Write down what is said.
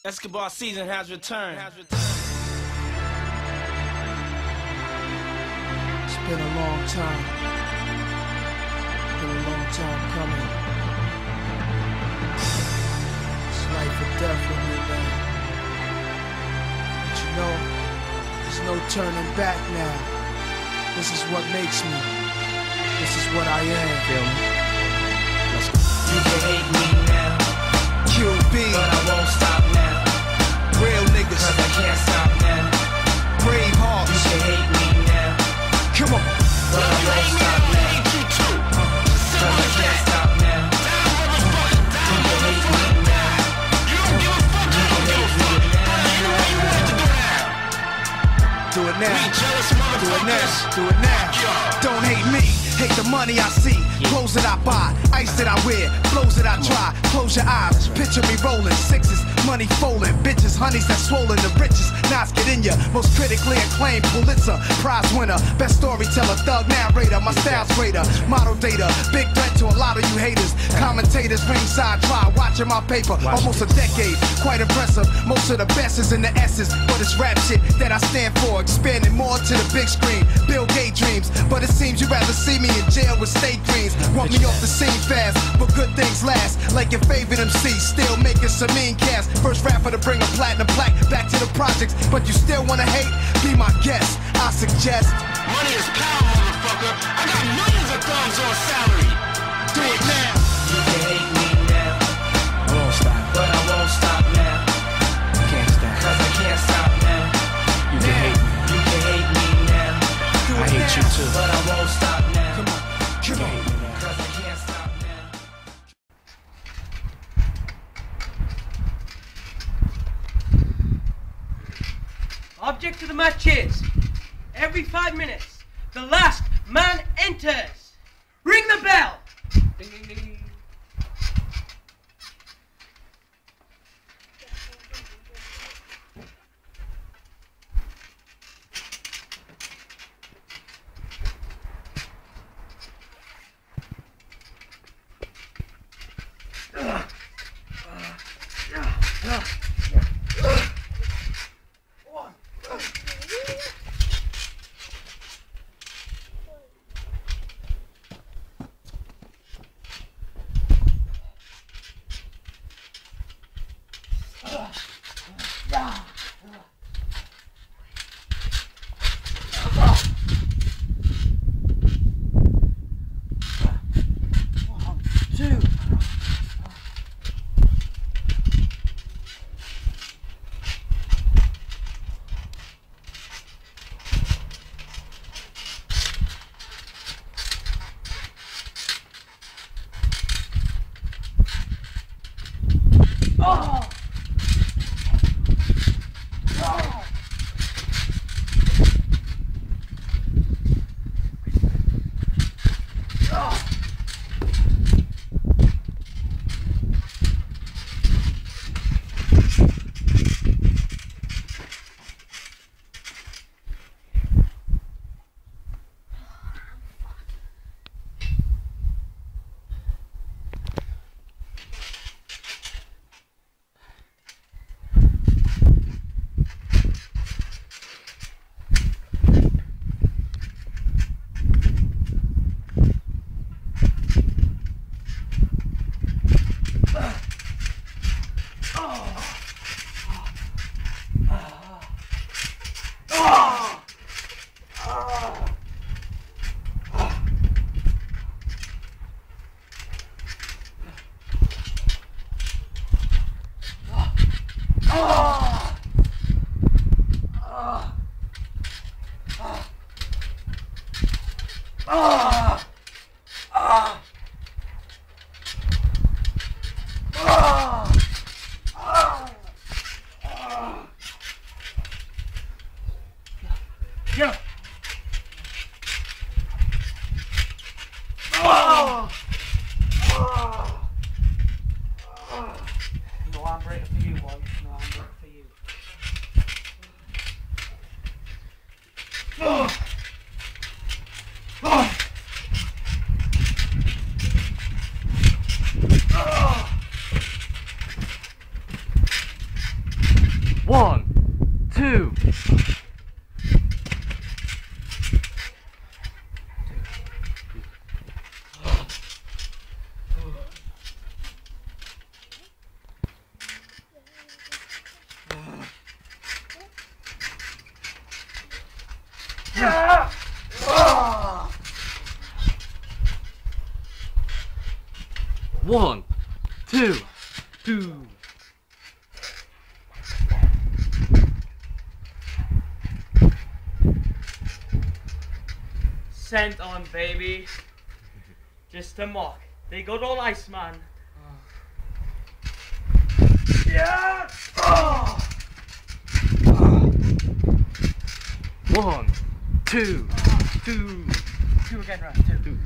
Escobar season has returned. It's been a long time. Been a long time coming. It's life or death with me, man. But you know, there's no turning back now. This is what makes me. This is what I am. Feel me? Let's go. You can hate me now, QB, but I won't stop now. real niggas, Cause I can't stop now. brave You hearts. can hate me now, Come on. but I won't stop now. Cause I can't stop now. You can hate me now. You can hate me now. Do it now. Do it now. Do it now. Don't hate me. Hate the money I see. Clothes that I buy. Ice that I wear. Flows that I try. Close your eyes. Picture me rolling. Sixes. Money folding. Bitches. Honeys that swollen. The richest. Knots get in ya. Most critically acclaimed Pulitzer Prize winner. Best storyteller. Thug narrator. My style's greater. Model data. Big threat to a lot of you haters. Commentators ringside try. Watching my paper. Almost a decade. Quite impressive. Most of the best is in the S's. But it's rap shit that I stand for. Expanding more to the big screen. Bill Gates dreams. But it seems you'd rather see me in jail with state dreams. Want me off the scene fast, but good things last. Like your favorite MC, still making some mean cash. First rapper to bring a platinum plaque back to the projects. But you still wanna hate? Be my guest. I suggest Money is power, motherfucker. I got millions of thumbs on salary. do it now. You can hate me now, I won't stop, but I won't stop now. Can't stop, cause I can't stop now. You can hate me, you can hate me now. Do I it hate you now. too, but I won't stop now. Come on, come on. Cause I can't stop now. Object of the match is, every 5 minutes, the last man enters. Ring the bell. Ding, ding, ding. No, I'm ready for you, boy. No, I'm ready for you. Yeah. One, two, two. Sent on, baby. Just a mock. They got all Iceman. Yeah. One, two, two. Two again, right? Two.